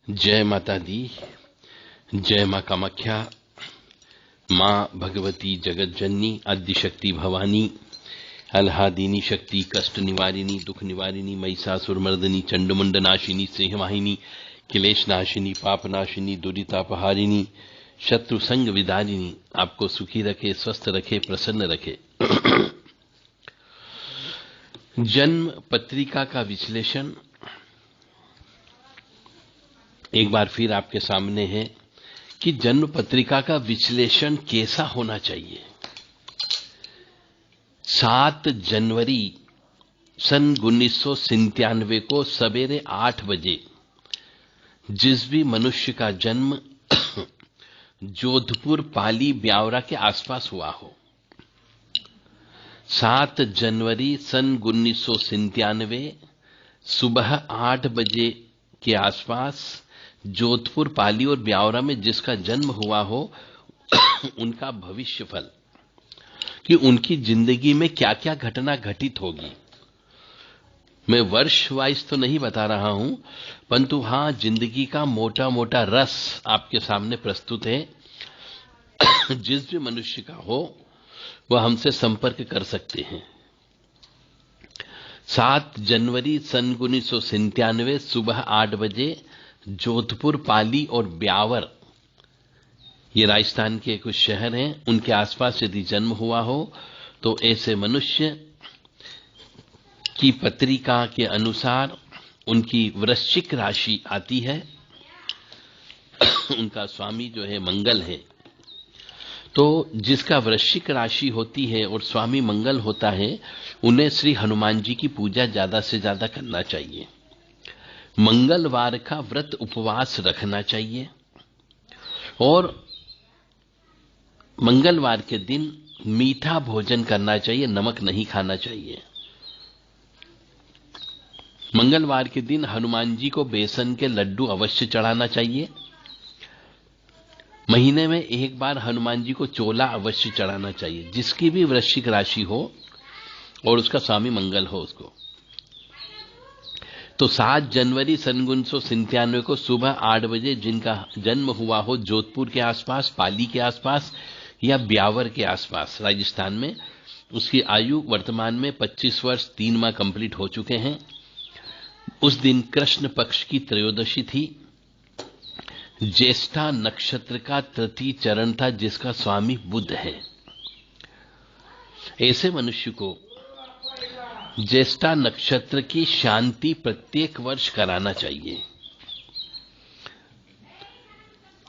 जय माता दी। जय मां कामाख्या, मां भगवती जगत जननी आद्य शक्ति भवानी, अल्हादिनी शक्ति, कष्ट निवारिणी, दुख निवारिणी, महिषासुर मर्दिनी, चंडमुंड नाशिनी, सिंहवाहिनी, क्लेश नाशिनी, पाप नाशिनी, दुरितापहारिणी, शत्रु संग विदारिणी, आपको सुखी रखे, स्वस्थ रखे, प्रसन्न रखे। जन्म पत्रिका का विश्लेषण एक बार फिर आपके सामने है कि जन्म पत्रिका का विश्लेषण कैसा होना चाहिए। 7 जनवरी सन 1997 को सवेरे 8 बजे जिस भी मनुष्य का जन्म जोधपुर, पाली, ब्यावरा के आसपास हुआ हो, 7 जनवरी सन 1997 सुबह 8 बजे के आसपास जोधपुर, पाली और ब्यावरा में जिसका जन्म हुआ हो उनका भविष्य फल, कि उनकी जिंदगी में क्या क्या घटना घटित होगी। मैं वर्ष वाइज तो नहीं बता रहा हूं, परंतु हां, जिंदगी का मोटा मोटा रस आपके सामने प्रस्तुत है। जिस भी मनुष्य का हो वह हमसे संपर्क कर सकते हैं। 7 जनवरी सन 1997 सुबह 8 बजे जोधपुर, पाली और ब्यावर, ये राजस्थान के कुछ शहर हैं, उनके आसपास यदि जन्म हुआ हो तो ऐसे मनुष्य की पत्रिका के अनुसार उनकी वृश्चिक राशि आती है। उनका स्वामी जो है मंगल है, तो जिसका वृश्चिक राशि होती है और स्वामी मंगल होता है, उन्हें श्री हनुमान जी की पूजा ज्यादा से ज्यादा करना चाहिए। मंगलवार का व्रत उपवास रखना चाहिए और मंगलवार के दिन मीठा भोजन करना चाहिए, नमक नहीं खाना चाहिए। मंगलवार के दिन हनुमान जी को बेसन के लड्डू अवश्य चढ़ाना चाहिए। महीने में एक बार हनुमान जी को चोला अवश्य चढ़ाना चाहिए, जिसकी भी वृश्चिक राशि हो और उसका स्वामी मंगल हो उसको। तो 7 जनवरी सन 1997 को सुबह 8 बजे जिनका जन्म हुआ हो जोधपुर के आसपास, पाली के आसपास या ब्यावर के आसपास राजस्थान में, उसकी आयु वर्तमान में 25 वर्ष 3 माह कंप्लीट हो चुके हैं। उस दिन कृष्ण पक्ष की त्रयोदशी थी। ज्येष्ठा नक्षत्र का तृतीय चरण था, जिसका स्वामी बुध है। ऐसे मनुष्य को ज्येष्ठा नक्षत्र की शांति प्रत्येक वर्ष कराना चाहिए।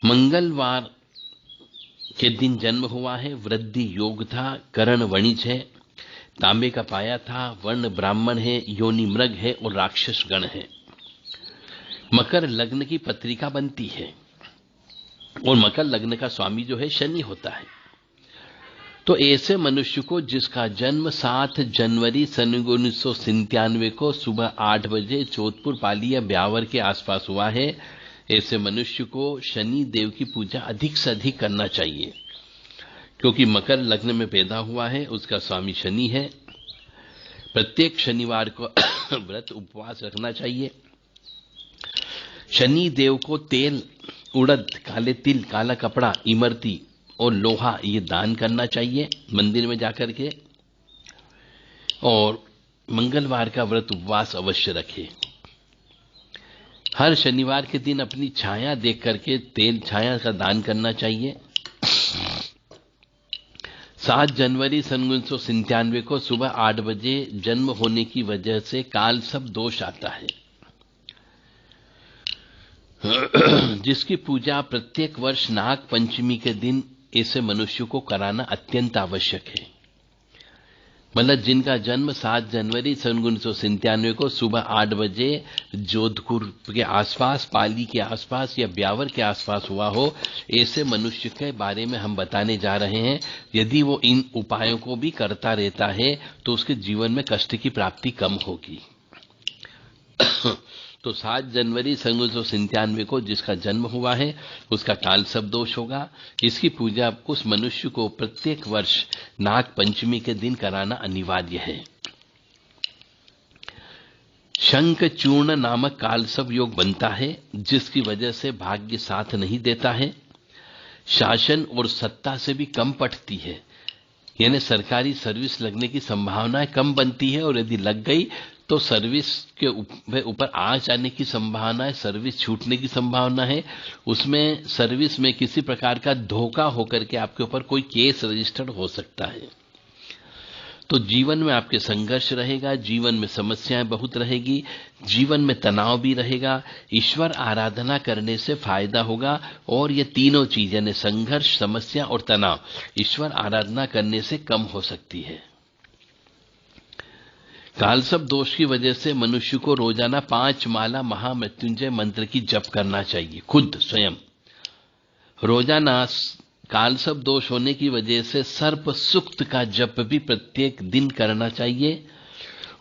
मंगलवार के दिन जन्म हुआ है, वृद्धि योग था, करण वणिज है, तांबे का पाया था, वर्ण ब्राह्मण है, योनि मृग है और राक्षस गण है। मकर लग्न की पत्रिका बनती है और मकर लग्न का स्वामी जो है शनि होता है। तो ऐसे मनुष्य को जिसका जन्म 7 जनवरी सन 1997 को सुबह 8 बजे जोधपुर, पाली या ब्यावर के आसपास हुआ है, ऐसे मनुष्य को शनि देव की पूजा अधिक से अधिक करना चाहिए, क्योंकि मकर लग्न में पैदा हुआ है, उसका स्वामी शनि है। प्रत्येक शनिवार को व्रत उपवास रखना चाहिए। शनि देव को तेल, उड़द, काले तिल, काला कपड़ा, इमरती और लोहा ये दान करना चाहिए मंदिर में जाकर के, और मंगलवार का व्रत उपवास अवश्य रखें। हर शनिवार के दिन अपनी छाया देख करके तेल छाया का दान करना चाहिए। 7 जनवरी सन 1997 को सुबह 8 बजे जन्म होने की वजह से काल सब दोष आता है, जिसकी पूजा प्रत्येक वर्ष नाग पंचमी के दिन ऐसे मनुष्य को कराना अत्यंत आवश्यक है। मतलब जिनका जन्म 7 जनवरी सन 1997 को सुबह 8 बजे जोधपुर के आसपास, पाली के आसपास या ब्यावर के आसपास हुआ हो, ऐसे मनुष्य के बारे में हम बताने जा रहे हैं। यदि वो इन उपायों को भी करता रहता है तो उसके जीवन में कष्ट की प्राप्ति कम होगी। तो 7 जनवरी सन 1997 को जिसका जन्म हुआ है उसका काल सब दोष होगा। इसकी पूजा उस मनुष्य को प्रत्येक वर्ष नाग पंचमी के दिन कराना अनिवार्य है। शंख चूर्ण नामक कालसर्प योग बनता है, जिसकी वजह से भाग्य साथ नहीं देता है। शासन और सत्ता से भी कम पटती है, यानी सरकारी सर्विस लगने की संभावना कम बनती है, और यदि लग गई तो सर्विस के ऊपर आ जाने की संभावना है, सर्विस छूटने की संभावना है। उसमें सर्विस में किसी प्रकार का धोखा होकर के आपके ऊपर कोई केस रजिस्टर्ड हो सकता है। तो जीवन में आपके संघर्ष रहेगा, जीवन में समस्याएं बहुत रहेगी, जीवन में तनाव भी रहेगा। ईश्वर आराधना करने से फायदा होगा, और ये तीनों चीजें यानी संघर्ष, समस्या और तनाव ईश्वर आराधना करने से कम हो सकती है। कालसर्प दोष की वजह से मनुष्य को रोजाना 5 माला महामृत्युंजय मंत्र की जप करना चाहिए, खुद स्वयं रोजाना। कालसर्प दोष होने की वजह से सर्प सुक्त का जप भी प्रत्येक दिन करना चाहिए,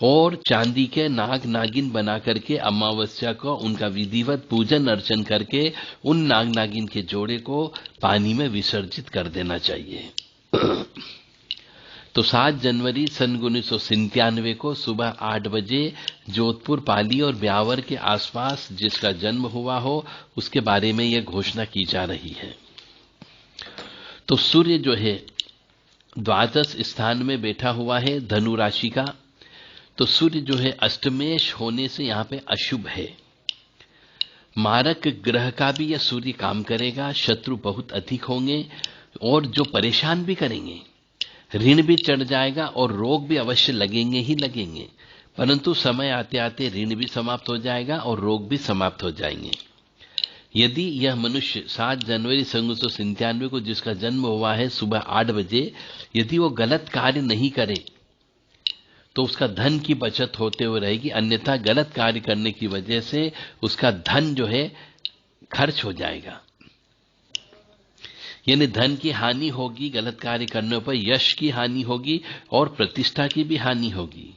और चांदी के नाग नागिन बना करके अमावस्या को उनका विधिवत पूजन अर्चन करके उन नाग नागिन के जोड़े को पानी में विसर्जित कर देना चाहिए। तो 7 जनवरी सन 1997 को सुबह 8 बजे जोधपुर, पाली और ब्यावर के आसपास जिसका जन्म हुआ हो उसके बारे में यह घोषणा की जा रही है। तो सूर्य जो है द्वादश स्थान में बैठा हुआ है धनु राशि का। तो सूर्य जो है अष्टमेश होने से यहां पे अशुभ है। मारक ग्रह का भी यह सूर्य काम करेगा, शत्रु बहुत अधिक होंगे, और जो परेशान भी करेंगे, ऋण भी चढ़ जाएगा, और रोग भी अवश्य लगेंगे ही लगेंगे, परंतु समय आते आते ऋण भी समाप्त हो जाएगा और रोग भी समाप्त हो जाएंगे। यदि यह मनुष्य 7 जनवरी 1997 को जिसका जन्म हुआ है सुबह 8 बजे, यदि वो गलत कार्य नहीं करे तो उसका धन की बचत होते हुए रहेगी, अन्यथा गलत कार्य करने की वजह से उसका धन जो है खर्च हो जाएगा, यानी धन की हानि होगी, गलत कार्य करने पर यश की हानि होगी और प्रतिष्ठा की भी हानि होगी,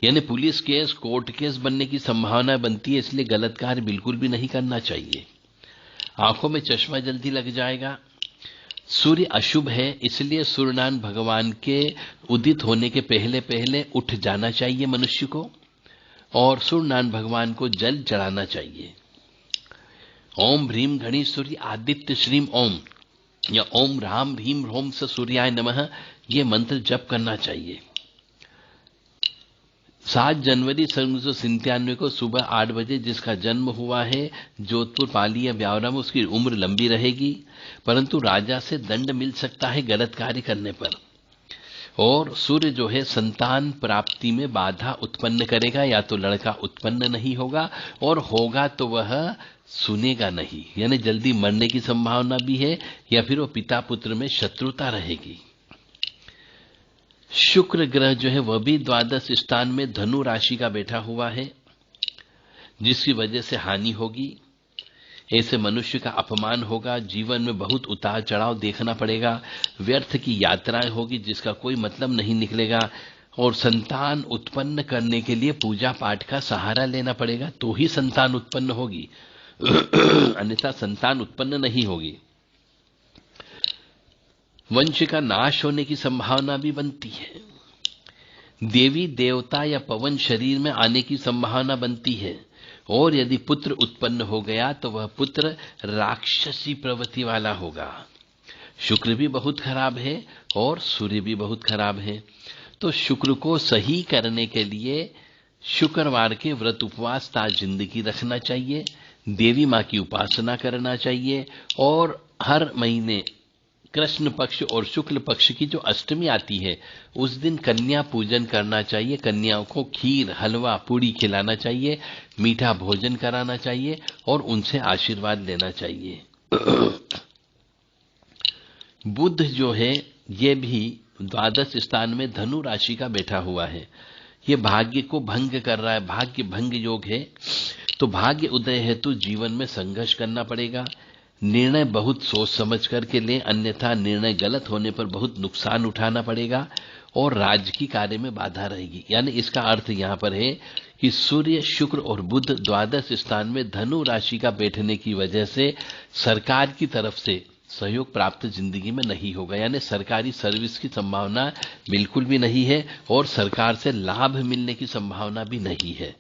यानी पुलिस केस, कोर्ट केस बनने की संभावना बनती है। इसलिए गलत कार्य बिल्कुल भी नहीं करना चाहिए। आंखों में चश्मा जल्दी लग जाएगा। सूर्य अशुभ है, इसलिए सूर्यनारायण भगवान के उदित होने के पहले पहले उठ जाना चाहिए मनुष्य को, और सूर्यनारायण भगवान को जल चढ़ाना चाहिए। ओम ह्रीम गणी सूर्य आदित्य श्रीम ओम, या ओम राम ह्रीम ह्रोम स सूर्याय नमः, ये मंत्र जप करना चाहिए। 7 जनवरी 1997 को सुबह 8 बजे जिसका जन्म हुआ है जोधपुर, पाली या ब्यावरा में, उसकी उम्र लंबी रहेगी, परंतु राजा से दंड मिल सकता है गलत कार्य करने पर। और सूर्य जो है संतान प्राप्ति में बाधा उत्पन्न करेगा, या तो लड़का उत्पन्न नहीं होगा, और होगा तो वह सुनेगा नहीं, यानी जल्दी मरने की संभावना भी है, या फिर वो पिता पुत्र में शत्रुता रहेगी। शुक्र ग्रह जो है वह भी द्वादश स्थान में धनु राशि का बैठा हुआ है, जिसकी वजह से हानि होगी। ऐसे मनुष्य का अपमान होगा, जीवन में बहुत उतार चढ़ाव देखना पड़ेगा, व्यर्थ की यात्राएं होगी जिसका कोई मतलब नहीं निकलेगा, और संतान उत्पन्न करने के लिए पूजा पाठ का सहारा लेना पड़ेगा तो ही संतान उत्पन्न होगी, अन्यथा संतान उत्पन्न नहीं होगी। वंश का नाश होने की संभावना भी बनती है। देवी देवता या पवन शरीर में आने की संभावना बनती है, और यदि पुत्र उत्पन्न हो गया तो वह पुत्र राक्षसी प्रवृत्ति वाला होगा। शुक्र भी बहुत खराब है और सूर्य भी बहुत खराब है। तो शुक्र को सही करने के लिए शुक्रवार के व्रत उपवास ता जिंदगी रखना चाहिए, देवी माँ की उपासना करना चाहिए, और हर महीने कृष्ण पक्ष और शुक्ल पक्ष की जो अष्टमी आती है उस दिन कन्या पूजन करना चाहिए। कन्याओं को खीर, हलवा, पूड़ी खिलाना चाहिए, मीठा भोजन कराना चाहिए और उनसे आशीर्वाद लेना चाहिए। बुध जो है ये भी द्वादश स्थान में धनु राशि का बैठा हुआ है। ये भाग्य को भंग कर रहा है, भाग्य भंग योग है। तो भाग्य उदय हेतु जीवन में संघर्ष करना पड़ेगा। निर्णय बहुत सोच समझ करके लें, अन्यथा निर्णय गलत होने पर बहुत नुकसान उठाना पड़ेगा और राजकीय कार्य में बाधा रहेगी। यानी इसका अर्थ यहाँ पर है कि सूर्य, शुक्र और बुध द्वादश स्थान में धनु राशि का बैठने की वजह से सरकार की तरफ से सहयोग प्राप्त जिंदगी में नहीं होगा, यानी सरकारी सर्विस की संभावना बिल्कुल भी नहीं है और सरकार से लाभ मिलने की संभावना भी नहीं है।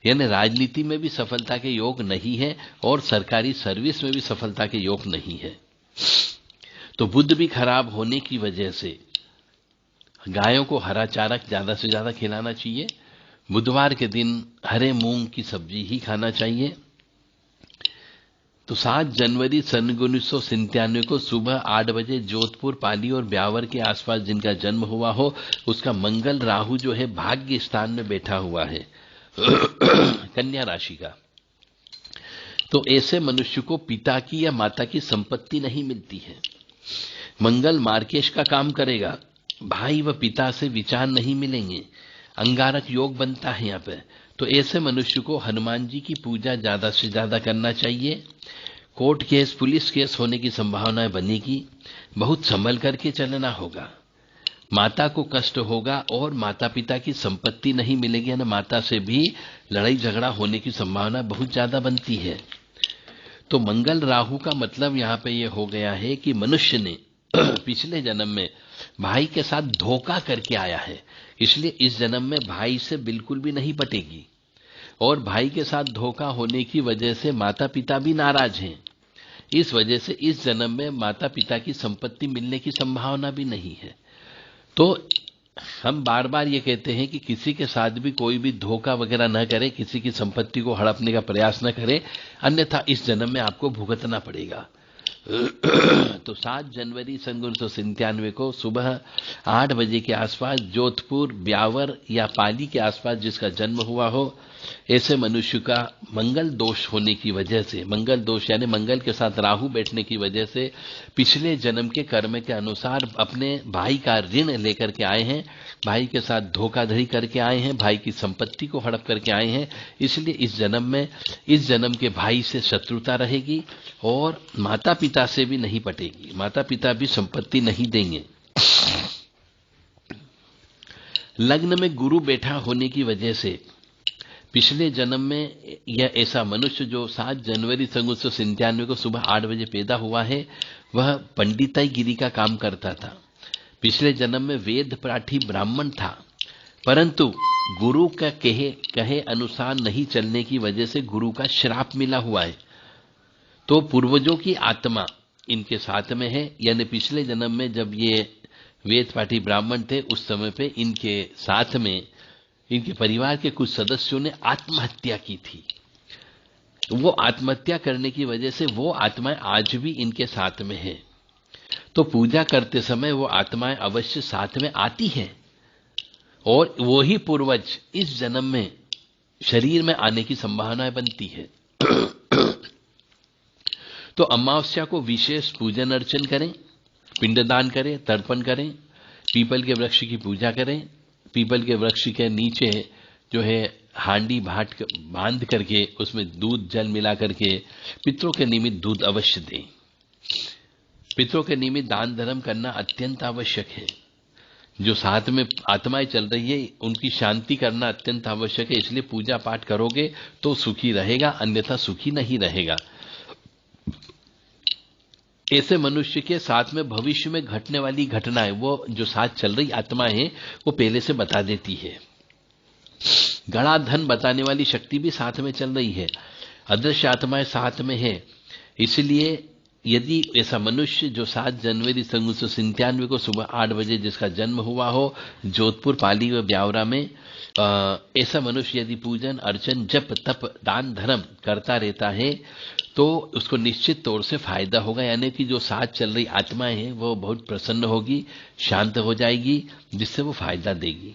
यानी राजनीति में भी सफलता के योग नहीं है और सरकारी सर्विस में भी सफलता के योग नहीं है। तो बुध भी खराब होने की वजह से गायों को हरा चारा ज्यादा से ज्यादा खिलाना चाहिए। बुधवार के दिन हरे मूंग की सब्जी ही खाना चाहिए। तो 7 जनवरी सन 1997 को सुबह 8 बजे जोधपुर, पाली और ब्यावर के आसपास जिनका जन्म हुआ हो, उसका मंगल राहु जो है भाग्य स्थान में बैठा हुआ है कन्या राशि का। तो ऐसे मनुष्य को पिता की या माता की संपत्ति नहीं मिलती है। मंगल मार्केश का काम करेगा, भाई व पिता से विचार नहीं मिलेंगे, अंगारक योग बनता है यहाँ पे। तो ऐसे मनुष्य को हनुमान जी की पूजा ज्यादा से ज्यादा करना चाहिए। कोर्ट केस, पुलिस केस होने की संभावनाएं बनेगी, बहुत संभल करके चलना होगा। माता को कष्ट होगा और माता पिता की संपत्ति नहीं मिलेगी, यानी माता से भी लड़ाई झगड़ा होने की संभावना बहुत ज्यादा बनती है। तो मंगल राहु का मतलब यहाँ पे ये हो गया है कि मनुष्य ने पिछले जन्म में भाई के साथ धोखा करके आया है, इसलिए इस जन्म में भाई से बिल्कुल भी नहीं पटेगी। और भाई के साथ धोखा होने की वजह से माता पिता भी नाराज हैं। इस वजह से इस जन्म में माता पिता की संपत्ति मिलने की संभावना भी नहीं है। तो हम बार बार ये कहते हैं कि किसी के साथ भी कोई भी धोखा वगैरह न करे, किसी की संपत्ति को हड़पने का प्रयास न करे, अन्यथा इस जन्म में आपको भुगतना पड़ेगा। तो 7 जनवरी सन 1997 को सुबह 8 बजे के आसपास जोधपुर, ब्यावर या पाली के आसपास जिसका जन्म हुआ हो, ऐसे मनुष्य का मंगल दोष होने की वजह से, मंगल दोष यानी मंगल के साथ राहु बैठने की वजह से पिछले जन्म के कर्म के अनुसार अपने भाई का ऋण लेकर के आए हैं, भाई के साथ धोखाधड़ी करके आए हैं, भाई की संपत्ति को हड़प करके आए हैं। इसलिए इस जन्म के भाई से शत्रुता रहेगी और माता पिता से भी नहीं पटेगी, माता पिता भी संपत्ति नहीं देंगे। लग्न में गुरु बैठा होने की वजह से पिछले जन्म में यह ऐसा मनुष्य जो 7 जनवरी सन 1997 को सुबह 8 बजे पैदा हुआ है, वह पंडिताई गिरी का काम करता था। पिछले जन्म में वेद पाठी ब्राह्मण था, परंतु गुरु का कहे अनुसार नहीं चलने की वजह से गुरु का श्राप मिला हुआ है। तो पूर्वजों की आत्मा इनके साथ में है, यानी पिछले जन्म में जब ये वेद पाठी ब्राह्मण थे, उस समय पे इनके साथ में इनके परिवार के कुछ सदस्यों ने आत्महत्या की थी। वो आत्महत्या करने की वजह से वो आत्माएं आज भी इनके साथ में है। तो पूजा करते समय वो आत्माएं अवश्य साथ में आती हैं और वो ही पूर्वज इस जन्म में शरीर में आने की संभावनाएं बनती है। तो अमावस्या को विशेष पूजन अर्चन करें, पिंडदान करें, तर्पण करें, पीपल के वृक्ष की पूजा करें, पीपल के वृक्ष के नीचे जो है हांडी बांध करके उसमें दूध जल मिला करके पितरों के निमित्त दूध अवश्य दें। पितरों के निमित्त दान धर्म करना अत्यंत आवश्यक है। जो साथ में आत्माएं चल रही है उनकी शांति करना अत्यंत आवश्यक है, इसलिए पूजा पाठ करोगे तो सुखी रहेगा, अन्यथा सुखी नहीं रहेगा। ऐसे मनुष्य के साथ में भविष्य में घटने वाली घटनाएं वो जो साथ चल रही आत्माएं हैं वो पहले से बता देती है। गड़ा धन बताने वाली शक्ति भी साथ में चल रही है, अदृश्य आत्माएं साथ में है। इसलिए यदि ऐसा मनुष्य जो 7 जनवरी सन 1997 को सुबह 8 बजे जिसका जन्म हुआ हो जोधपुर, पाली व ब्यावरा में, ऐसा मनुष्य यदि पूजन अर्चन जप तप दान धर्म करता रहता है तो उसको निश्चित तौर से फायदा होगा। यानी कि जो साथ चल रही आत्माएं हैं वो बहुत प्रसन्न होगी, शांत हो जाएगी, जिससे वो फायदा देगी।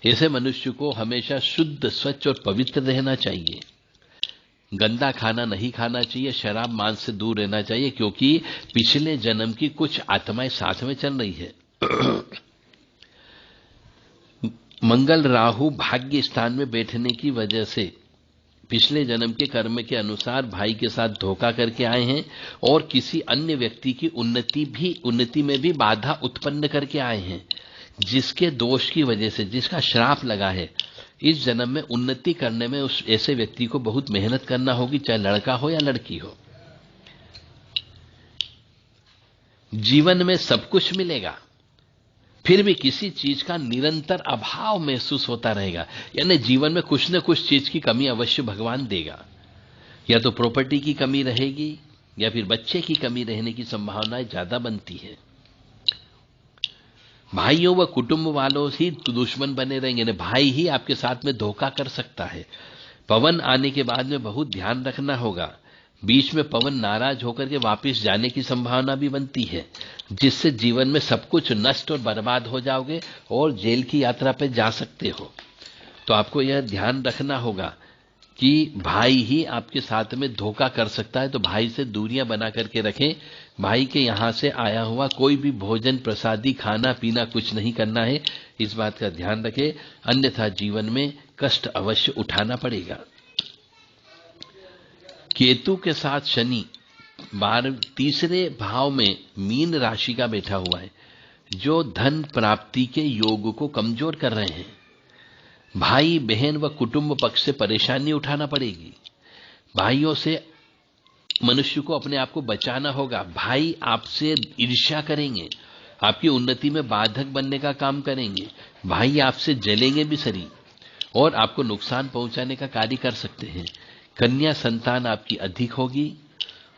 ऐसे मनुष्य को हमेशा शुद्ध, स्वच्छ और पवित्र रहना चाहिए। गंदा खाना नहीं खाना चाहिए, शराब मांस से दूर रहना चाहिए, क्योंकि पिछले जन्म की कुछ आत्माएं साथ में चल रही है। मंगल राहु भाग्य स्थान में बैठने की वजह से पिछले जन्म के कर्म के अनुसार भाई के साथ धोखा करके आए हैं और किसी अन्य व्यक्ति की उन्नति में भी बाधा उत्पन्न करके आए हैं, जिसके दोष की वजह से, जिसका श्राप लगा है। इस जन्म में उन्नति करने में उस ऐसे व्यक्ति को बहुत मेहनत करना होगी, चाहे लड़का हो या लड़की हो। जीवन में सब कुछ मिलेगा, फिर भी किसी चीज का निरंतर अभाव महसूस होता रहेगा, यानी जीवन में कुछ न कुछ चीज की कमी अवश्य भगवान देगा। या तो प्रॉपर्टी की कमी रहेगी या फिर बच्चे की कमी रहने की संभावनाएं ज्यादा बनती है। भाइयों व कुटुंब वालों ही दुश्मन बने रहेंगे, यानी भाई ही आपके साथ में धोखा कर सकता है। पवन आने के बाद में बहुत ध्यान रखना होगा, बीच में पवन नाराज होकर के वापस जाने की संभावना भी बनती है, जिससे जीवन में सब कुछ नष्ट और बर्बाद हो जाओगे और जेल की यात्रा पर जा सकते हो। तो आपको यह ध्यान रखना होगा कि भाई ही आपके साथ में धोखा कर सकता है, तो भाई से दूरियां बना करके रखें। भाई के यहां से आया हुआ कोई भी भोजन प्रसादी खाना पीना कुछ नहीं करना है, इस बात का ध्यान रखें, अन्यथा जीवन में कष्ट अवश्य उठाना पड़ेगा। केतु के साथ शनि तीसरे भाव में मीन राशि का बैठा हुआ है, जो धन प्राप्ति के योग को कमजोर कर रहे हैं। भाई बहन व कुटुंब पक्ष से परेशानी उठाना पड़ेगी। भाइयों से मनुष्य को अपने आप को बचाना होगा। भाई आपसे ईर्ष्या करेंगे, आपकी उन्नति में बाधक बनने का काम करेंगे। भाई आपसे जलेंगे भी सरी और आपको नुकसान पहुंचाने का कार्य कर सकते हैं। कन्या संतान आपकी अधिक होगी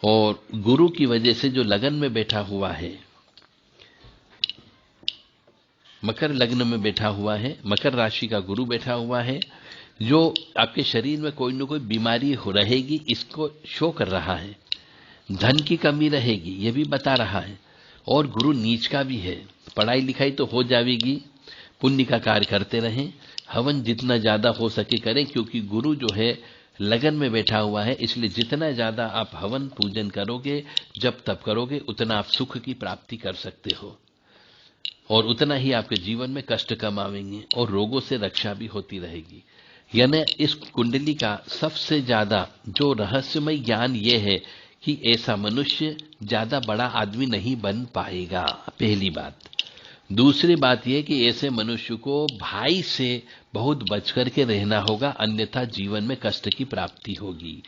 और गुरु की वजह से जो लगन में बैठा हुआ है, मकर लग्न में बैठा हुआ है, मकर राशि का गुरु बैठा हुआ है, जो आपके शरीर में कोई न कोई बीमारी हो रहेगी, इसको शो कर रहा है। धन की कमी रहेगी, यह भी बता रहा है। और गुरु नीच का भी है। पढ़ाई लिखाई तो हो जाएगी, पुण्य का कार्य करते रहें, हवन जितना ज्यादा हो सके करें, क्योंकि गुरु जो है लगन में बैठा हुआ है, इसलिए जितना ज्यादा आप हवन पूजन करोगे, जब तब करोगे, उतना आप सुख की प्राप्ति कर सकते हो और उतना ही आपके जीवन में कष्ट कम आवेंगे और रोगों से रक्षा भी होती रहेगी। यानी इस कुंडली का सबसे ज्यादा जो रहस्यमय ज्ञान यह है कि ऐसा मनुष्य ज्यादा बड़ा आदमी नहीं बन पाएगा, पहली बात। दूसरी बात यह कि ऐसे मनुष्य को भाई से बहुत बच करके रहना होगा, अन्यथा जीवन में कष्ट की प्राप्ति होगी।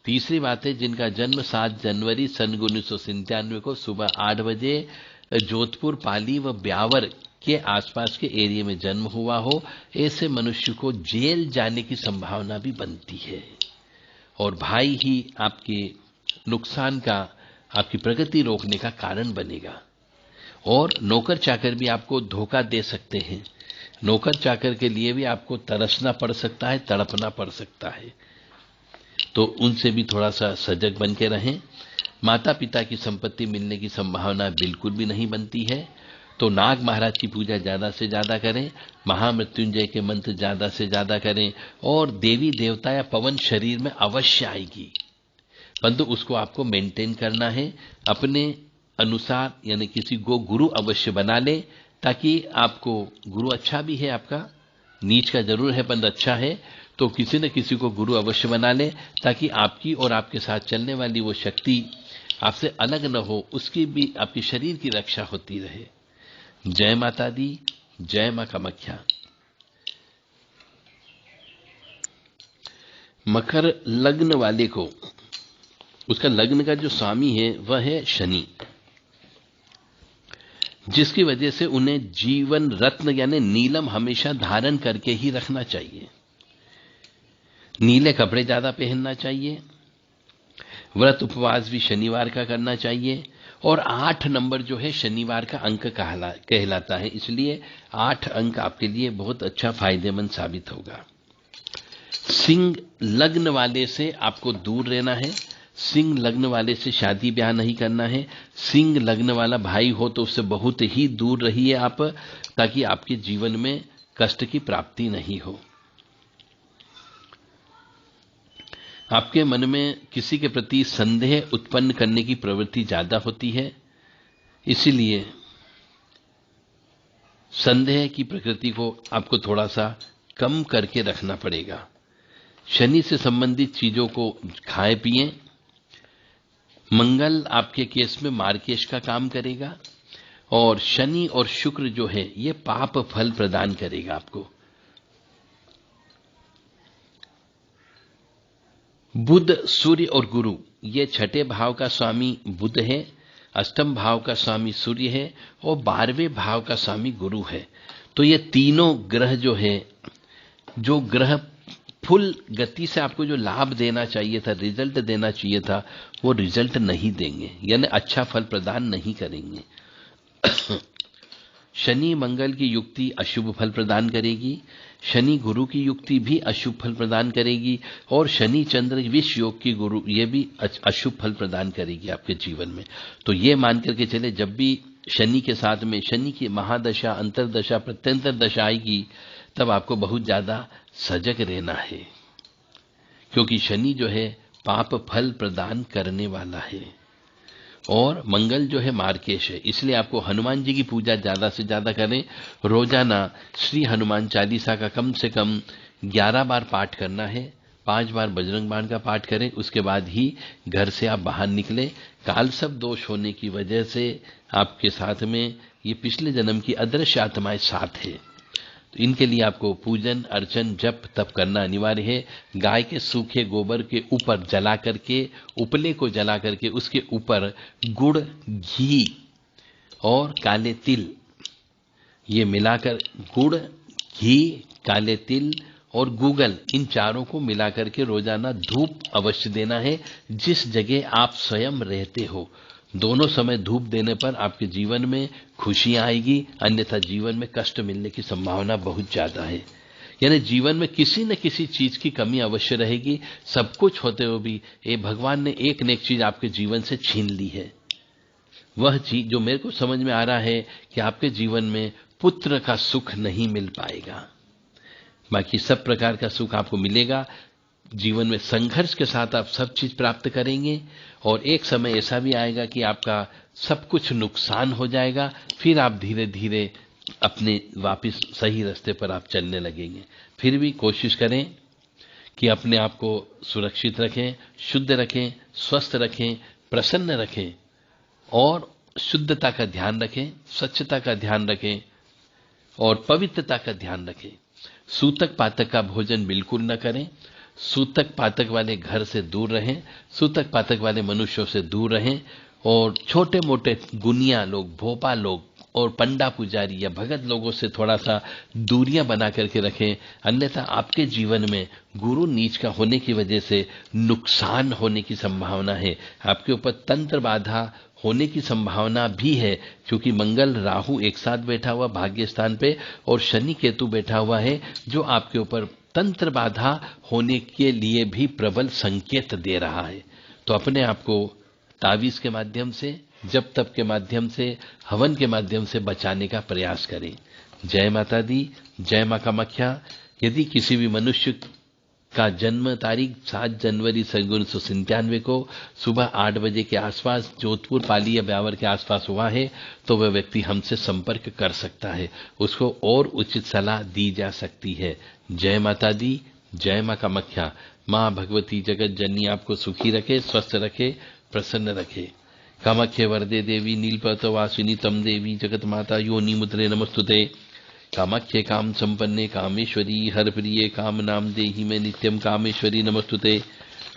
तीसरी बात है, जिनका जन्म 7 जनवरी सन 1997 को सुबह 8 बजे जोधपुर, पाली व ब्यावर के आसपास के एरिया में जन्म हुआ हो, ऐसे मनुष्य को जेल जाने की संभावना भी बनती है और भाई ही आपके नुकसान का, आपकी प्रगति रोकने का कारण बनेगा। और नौकर चाकर भी आपको धोखा दे सकते हैं। नौकर चाकर के लिए भी आपको तरसना पड़ सकता है, तड़पना पड़ सकता है, तो उनसे भी थोड़ा सा सजग बन के रहें। माता पिता की संपत्ति मिलने की संभावना बिल्कुल भी नहीं बनती है, तो नाग महाराज की पूजा ज्यादा से ज्यादा करें, महामृत्युंजय के मंत्र ज्यादा से ज्यादा करें और देवी देवता या पवन शरीर में अवश्य आएगी, परंतु उसको आपको मेंटेन करना है अपने अनुसार, यानी किसी को गुरु अवश्य बना ले, ताकि आपको गुरु अच्छा भी है, आपका नीच का जरूर है परंतु अच्छा है, तो किसी न किसी को गुरु अवश्य बना ले, ताकि आपकी और आपके साथ चलने वाली वो शक्ति आपसे अलग न हो, उसकी भी आपके शरीर की रक्षा होती रहे। जय माता दी, जय मां कामाख्या। मकर लग्न वाले को, उसका लग्न का जो स्वामी है वह है शनि, जिसकी वजह से उन्हें जीवन रत्न यानी नीलम हमेशा धारण करके ही रखना चाहिए। नीले कपड़े ज्यादा पहनना चाहिए। व्रत उपवास भी शनिवार का करना चाहिए और 8 नंबर जो है शनिवार का अंक कहलाता है, इसलिए 8 अंक आपके लिए बहुत अच्छा फायदेमंद साबित होगा। सिंह लग्न वाले से आपको दूर रहना है। सिंह लग्न वाले से शादी ब्याह नहीं करना है। सिंह लग्न वाला भाई हो तो उससे बहुत ही दूर रहिए आप, ताकि आपके जीवन में कष्ट की प्राप्ति नहीं हो। आपके मन में किसी के प्रति संदेह उत्पन्न करने की प्रवृत्ति ज्यादा होती है, इसीलिए संदेह की प्रकृति को आपको थोड़ा सा कम करके रखना पड़ेगा। शनि से संबंधित चीजों को खाएं पिएं। मंगल आपके केस में मार्केश का काम करेगा और शनि और शुक्र जो है ये पाप फल प्रदान करेगा आपको। बुध, सूर्य और गुरु ये 6ठे भाव का स्वामी बुध है अष्टम भाव का स्वामी सूर्य है और 12वें भाव का स्वामी गुरु है। तो ये तीनों ग्रह जो है, जो ग्रह फुल गति से आपको जो लाभ देना चाहिए था, रिजल्ट देना चाहिए था, वो रिजल्ट नहीं देंगे, यानी अच्छा फल प्रदान नहीं करेंगे। शनि मंगल की युक्ति अशुभ फल प्रदान करेगी, शनि गुरु की युक्ति भी अशुभ फल प्रदान करेगी, और शनि चंद्र विष योग की गुरु ये भी अशुभ फल प्रदान करेगी आपके जीवन में। तो ये मान करके चले, जब भी शनि के साथ में शनि की महादशा, अंतरदशा, प्रत्यंतर दशा आएगी, तब आपको बहुत ज्यादा सजग रहना है, क्योंकि शनि जो है पाप फल प्रदान करने वाला है, और मंगल जो है मार्केश है। इसलिए आपको हनुमान जी की पूजा ज्यादा से ज्यादा करें। रोजाना श्री हनुमान चालीसा का कम से कम 11 बार पाठ करना है, 5 बार बजरंग बाण का पाठ करें, उसके बाद ही घर से आप बाहर निकले। कालसर्प दोष होने की वजह से आपके साथ में ये पिछले जन्म की अदृश्य आत्माएं साथ है, तो इनके लिए आपको पूजन अर्चन जप तप करना अनिवार्य है। गाय के सूखे गोबर के ऊपर जला करके, उपले को जला करके उसके ऊपर गुड़, घी और काले तिल ये मिलाकर, गुड़, घी, काले तिल और गूगल, इन चारों को मिलाकर के रोजाना धूप अवश्य देना है। जिस जगह आप स्वयं रहते हो, दोनों समय धूप देने पर आपके जीवन में खुशियां आएगी, अन्यथा जीवन में कष्ट मिलने की संभावना बहुत ज्यादा है। यानी जीवन में किसी न किसी चीज की कमी अवश्य रहेगी। सब कुछ होते हुए भी भगवान ने एक न एक चीज आपके जीवन से छीन ली है। वह चीज जो मेरे को समझ में आ रहा है कि आपके जीवन में पुत्र का सुख नहीं मिल पाएगा, बाकी सब प्रकार का सुख आपको मिलेगा। जीवन में संघर्ष के साथ आप सब चीज प्राप्त करेंगे, और एक समय ऐसा भी आएगा कि आपका सब कुछ नुकसान हो जाएगा, फिर आप धीरे धीरे अपने वापस सही रास्ते पर आप चलने लगेंगे। फिर भी कोशिश करें कि अपने आप को सुरक्षित रखें, शुद्ध रखें, स्वस्थ रखें, प्रसन्न रखें, और शुद्धता का ध्यान रखें, स्वच्छता का ध्यान रखें, और पवित्रता का ध्यान रखें। सूतक पातक का भोजन बिल्कुल न करें, सूतक पातक वाले घर से दूर रहें, सूतक पातक वाले मनुष्यों से दूर रहें, और छोटे मोटे गुनिया लोग, भोपा लोग और पंडा पुजारी या भगत लोगों से थोड़ा सा दूरियां बना करके रखें। अन्यथा आपके जीवन में गुरु नीच का होने की वजह से नुकसान होने की संभावना है। आपके ऊपर तंत्र बाधा होने की संभावना भी है, क्योंकि मंगल राहु एक साथ बैठा हुआ भाग्य स्थान पे, और शनि केतु बैठा हुआ है, जो आपके ऊपर तंत्र बाधा होने के लिए भी प्रबल संकेत दे रहा है। तो अपने आप को तावीज के माध्यम से, जप तप के माध्यम से, हवन के माध्यम से बचाने का प्रयास करें। जय माता दी, जय मां कामाख्या। यदि किसी भी मनुष्य का जन्म तारीख 7 जनवरी 1997 को सुबह 8 बजे के आसपास जोधपुर, पाली या ब्यावर के आसपास हुआ है, तो वह व्यक्ति हमसे संपर्क कर सकता है, उसको और उचित सलाह दी जा सकती है। जय माता दी, जय मां कामाख्या। मां भगवती जगत जननी आपको सुखी रखे, स्वस्थ रखे, प्रसन्न रखे। कामाख्ये वरदे देवी नीलपत वासिनी तम देवी जगत माता योनि मुद्रे नमस्तुते। कामाख्ये काम संपन्ने कामेश्वरी हर प्रिये काम नाम देहि में नित्यम कामेश्वरी नमस्तुते।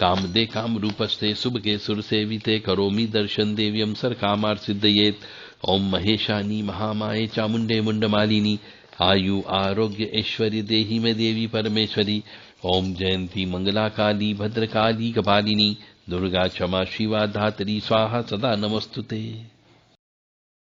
काम दे काम रूपस्ते शुभ के सुर सेविते करोमि दर्शन देव्यम सर कामार सिद्धयेत। ओम महेशानी महामाये चामुंडे मुंडमालिनी आयु आरोग्य ऐश्वर्य देहि में देवी परमेश्वरी। ओम जयंती मंगला काली भद्रकाली कपालिनी दुर्गा क्षमा शिवा धात्री स्वाहा सदा नमस्तुते।